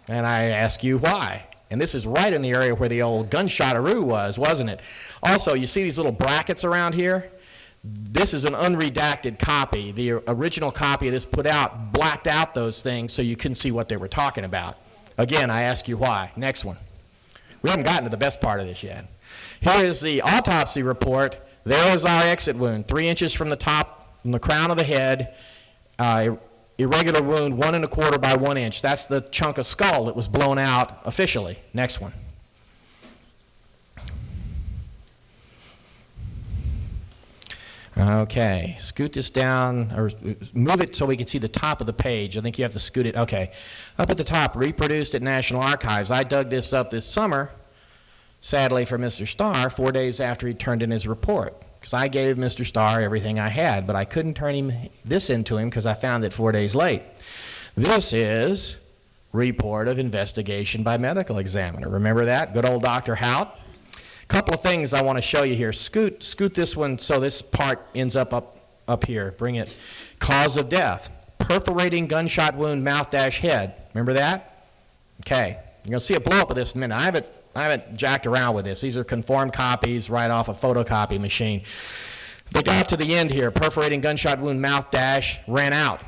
And I ask you why. And this is right in the area where the old gunshot-aroo was, wasn't it? Also, you see these little brackets around here? This is an unredacted copy. The original copy of this put out blacked out those things so you couldn't see what they were talking about. Again, I ask you why. Next one. We haven't gotten to the best part of this yet. Here is the autopsy report. There is our exit wound, 3 inches from the top, from the crown of the head. Irregular wound, 1 1/4 by 1 inch. That's the chunk of skull that was blown out officially. Next one. Okay, scoot this down, or move it so we can see the top of the page. I think you have to scoot it. Okay, up at the top, reproduced at National Archives. I dug this up this summer, sadly for Mr. Starr, 4 days after he turned in his report. Because I gave Mr. Starr everything I had, but I couldn't turn this into him because I found it 4 days late. This is report of investigation by medical examiner. Remember that? Good old Dr. Hout. Couple of things I want to show you here. Scoot this one so this part ends up here. Bring it. Cause of death. Perforating gunshot wound, mouth-head. Remember that? Okay. You're going to see a blow up of this in a minute. I haven't jacked around with this. These are conformed copies right off a photocopy machine. They got to the end here. Perforating gunshot wound, mouth ran out.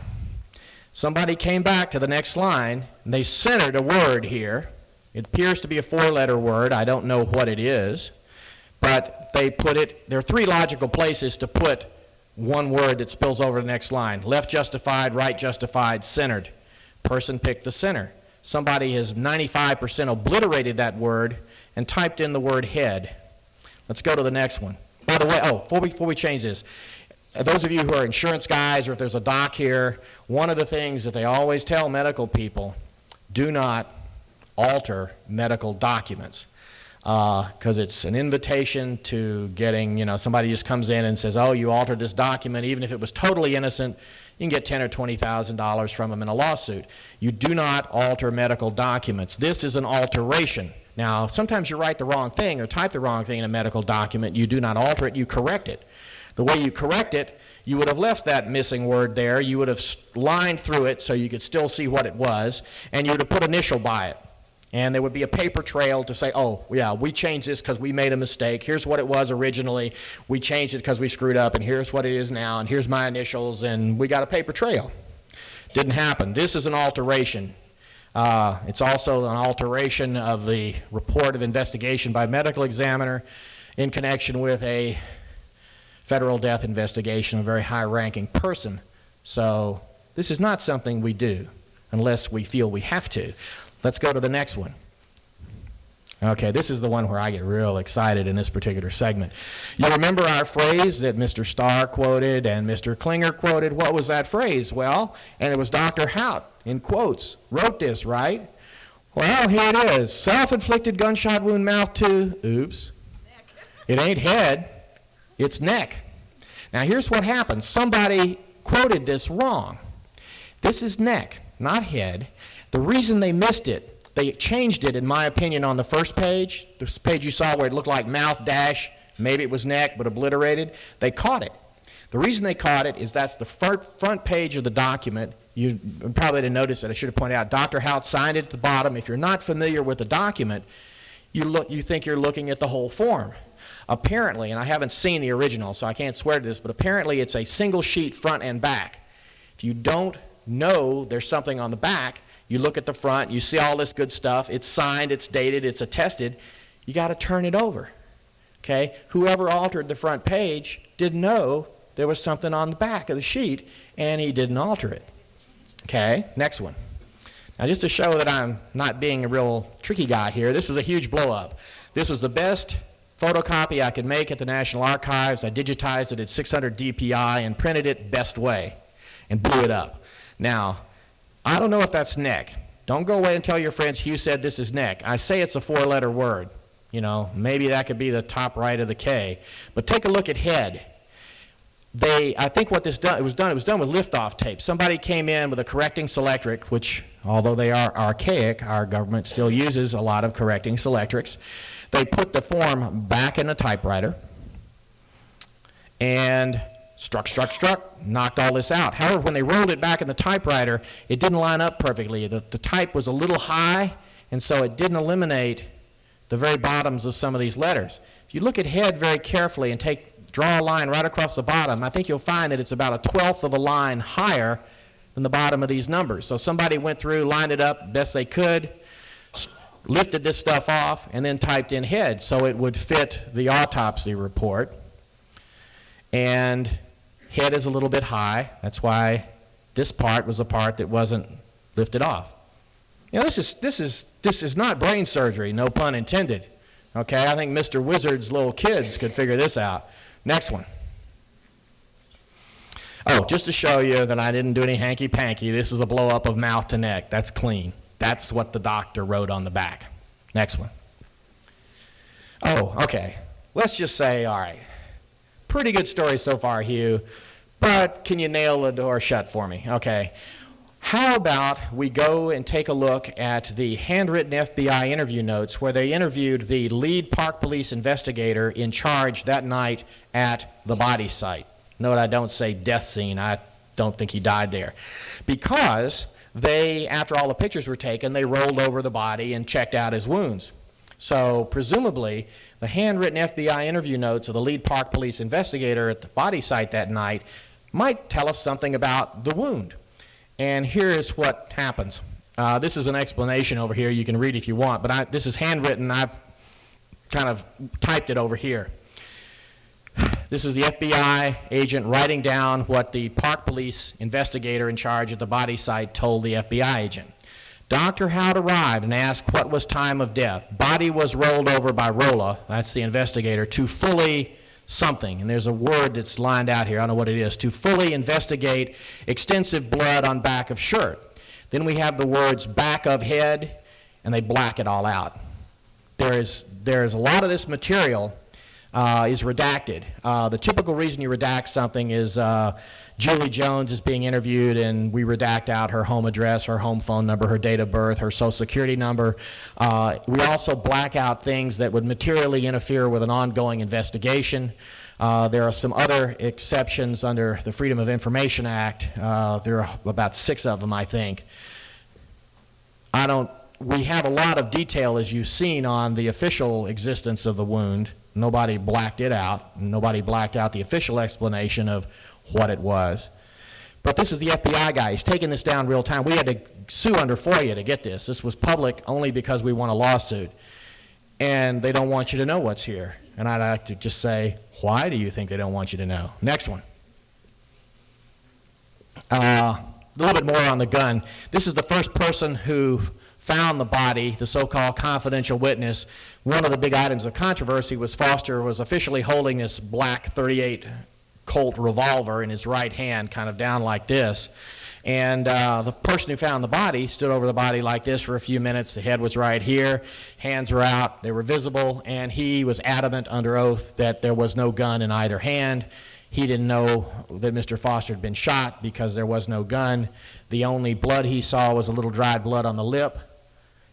Somebody came back to the next line, and they centered a word here. It appears to be a 4-letter word. I don't know what it is. But they put it, there are 3 logical places to put one word that spills over the next line. Left justified, right justified, centered. Person picked the center. Somebody has 95% obliterated that word and typed in the word head. Let's go to the next one. By the way, before we change this, those of you who are insurance guys or if there's a doc here, one of the things that they always tell medical people, do not alter medical documents because it's an invitation to getting, somebody just comes in and says, oh, you altered this document, even if it was totally innocent, you can get $10,000 or $20,000 from them in a lawsuit. You do not alter medical documents. This is an alteration. Now, sometimes you write the wrong thing or type the wrong thing in a medical document. You do not alter it, you correct it. The way you correct it, you would have left that missing word there. You would have lined through it so you could still see what it was, and you would have put initial by it. And there would be a paper trail to say, oh, yeah, we changed this because we made a mistake. Here's what it was originally. We changed it because we screwed up, and here's what it is now, and here's my initials, and we got a paper trail. Didn't happen. This is an alteration. It's also an alteration of the report of investigation by medical examiner in connection with a federal death investigation of a very high-ranking person. So this is not something we do unless we feel we have to. Let's go to the next one. Okay, this is the one where I get real excited in this particular segment. You remember our phrase that Mr. Starr quoted and Mr. Klinger quoted? What was that phrase? Well, and it was Dr. Hout, in quotes, wrote this, right? Well, here it is. Self-inflicted gunshot wound, mouth to, oops, neck. It ain't head, it's neck. Now here's what happened. Somebody quoted this wrong. This is neck, not head. The reason they missed it, they changed it, in my opinion, on the first page, this page you saw where it looked like mouth dash, maybe it was neck, but obliterated. They caught it. The reason they caught it is that's the front page of the document. You probably didn't notice it. I should have pointed out. Dr. Hout signed it at the bottom. If you're not familiar with the document, you think you're looking at the whole form. Apparently, and I haven't seen the original, so I can't swear to this, but apparently it's a single sheet front and back. If you don't know there's something on the back, you look at the front, you see all this good stuff, it's signed, it's dated, it's attested, you got to turn it over. Okay? Whoever altered the front page didn't know there was something on the back of the sheet, and he didn't alter it. Okay? Next one. Now, just to show that I'm not being a real tricky guy here, this is a huge blow-up. This was the best photocopy I could make at the National Archives. I digitized it at 600 DPI and printed it best way and blew it up. Now, I don't know if that's neck. Don't go away and tell your friends Hugh said this is neck. I say it's a 4-letter word. Maybe that could be the top right of the K. But take a look at head. I think what it was done with liftoff tape. Somebody came in with a correcting selectric, which, although they are archaic, our government still uses a lot of correcting selectrics. They put the form back in the typewriter, and struck, knocked all this out. However, when they rolled it back in the typewriter, it didn't line up perfectly. The type was a little high, and so it didn't eliminate the very bottoms of some of these letters. If you look at head very carefully and draw a line right across the bottom, I think you'll find that it's about 1/12 of a line higher than the bottom of these numbers. So somebody went through, lined it up best they could, lifted this stuff off, and then typed in head so it would fit the autopsy report. And head is a little bit high. That's why this part was the part that wasn't lifted off. You know, this is not brain surgery, no pun intended. Okay, I think Mr. Wizard's little kids could figure this out. Next one. Oh, just to show you that I didn't do any hanky-panky, this is a blow-up of mouth to neck. That's clean. That's what the doctor wrote on the back. Next one. Oh, okay. Let's just say, all right, pretty good story so far, Hugh, but can you nail the door shut for me? Okay. How about we go and take a look at the handwritten FBI interview notes where they interviewed the lead Park Police investigator in charge that night at the body site. Note I don't say death scene. I don't think he died there. Because they, after all the pictures were taken, they rolled over the body and checked out his wounds. So presumably, the handwritten FBI interview notes of the lead Park Police investigator at the body site that night might tell us something about the wound. And here's what happens. This is an explanation over here. You can read if you want, but this is handwritten. I've kind of typed it over here. This is the FBI agent writing down what the Park Police investigator in charge at the body site told the FBI agent. Dr. Howard arrived and asked what was time of death. Body was rolled over by Rolla, that's the investigator, to fully something, and there's a word that's lined out here, I don't know what it is, to fully investigate extensive blood on back of shirt. Then we have the words back of head, and they black it all out. There's a lot of this material is redacted. The typical reason you redact something is Julie Jones is being interviewed and we redact out her home address, her home phone number, her date of birth, her social security number. We also black out things that would materially interfere with an ongoing investigation. There are some other exceptions under the Freedom of Information Act. There are about 6 of them, I think. We have a lot of detail, as you've seen, on the official existence of the wound. Nobody blacked it out. Nobody blacked out the official explanation of what it was. But this is the FBI guy. He's taking this down real time. We had to sue under FOIA to get this. This was public only because we won a lawsuit. And they don't want you to know what's here. And I'd like to just say, why do you think they don't want you to know? Next one. A little bit more on the gun. This is the first person who found the body, the so-called confidential witness. One of the big items of controversy was Foster was officially holding this black .38 Colt revolver in his right hand, kind of down like this. And the person who found the body stood over the body like this for a few minutes. The head was right here, hands were out, they were visible, and he was adamant under oath that there was no gun in either hand. He didn't know that Mr. Foster had been shot because there was no gun. The only blood he saw was a little dried blood on the lip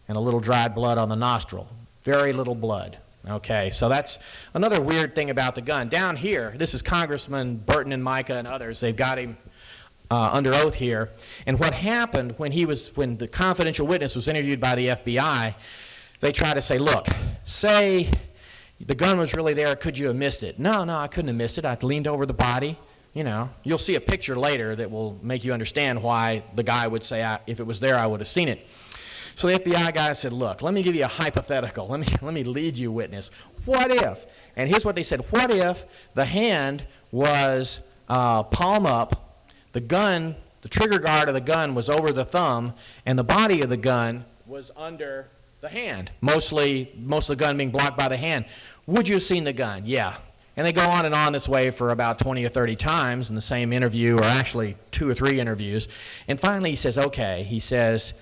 and a little dried blood on the nostril. Very little blood. Okay, so that's another weird thing about the gun. Down here, this is Congressman Burton and Micah and others. They've got him under oath here. And what happened when the confidential witness was interviewed by the FBI, they tried to say, look, say the gun was really there, could you have missed it? No, I couldn't have missed it. I leaned over the body. You know, you'll see a picture later that will make you understand why the guy would say, if it was there, I would have seen it. So the FBI guy said, look, let me give you a hypothetical. Let me lead you, witness. What if, and here's what they said, what if the hand was palm up, the gun, the trigger guard of the gun was over the thumb, and the body of the gun was under the hand, most of the gun being blocked by the hand. Would you have seen the gun? Yeah. And they go on and on this way for about 20 or 30 times in the same interview, or actually 2 or 3 interviews. And finally he says, okay, he says,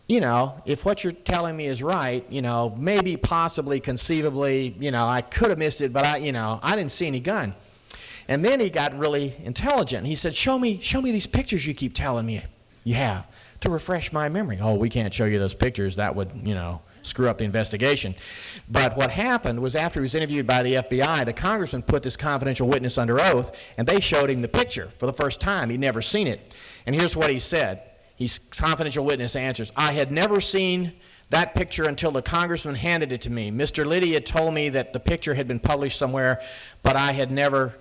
you know, if what you're telling me is right, you know, maybe, possibly, conceivably, you know, I could have missed it, but I didn't see any gun. And then he got really intelligent. He said, show me these pictures you keep telling me you have to refresh my memory. Oh, we can't show you those pictures. That would, you know, screw up the investigation. But what happened was after he was interviewed by the FBI, the congressman put this confidential witness under oath, and they showed him the picture for the first time. He'd never seen it. And here's what he said. His confidential witness answers, "I had never seen that picture until the congressman handed it to me. Mr. Liddy had told me that the picture had been published somewhere, but I had never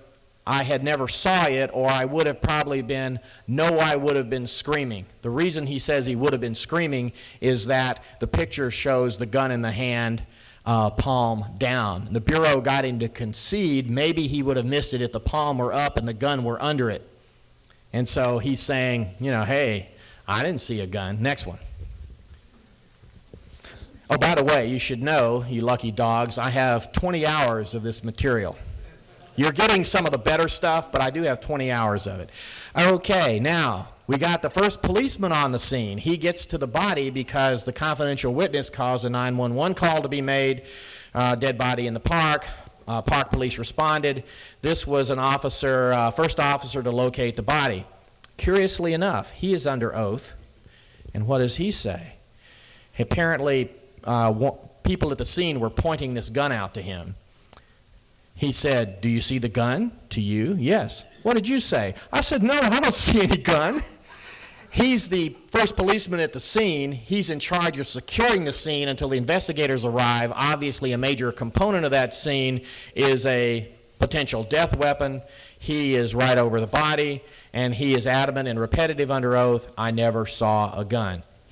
saw it, or I would have probably been, I would have been screaming." The reason he says he would have been screaming is that the picture shows the gun in the hand, palm down. The Bureau got him to concede maybe he would have missed it if the palm were up and the gun were under it. And so he's saying, hey, I didn't see a gun. Next one. Oh, by the way, you should know, you lucky dogs, I have 20 hours of this material. You're getting some of the better stuff, but I do have 20 hours of it. Okay, now, we got the first policeman on the scene. He gets to the body because the confidential witness caused a 911 call to be made, dead body in the park. Park police responded. This was an officer, first officer to locate the body. Curiously enough, he is under oath, and what does he say? Apparently, people at the scene were pointing this gun out to him. He said, "Do you see the gun?" To you, "Yes." "What did you say?" "I said, no, I don't see any gun." He's the first policeman at the scene. He's in charge of securing the scene until the investigators arrive. Obviously, a major component of that scene is a potential death weapon. He is right over the body, and he is adamant and repetitive under oath, "I never saw a gun."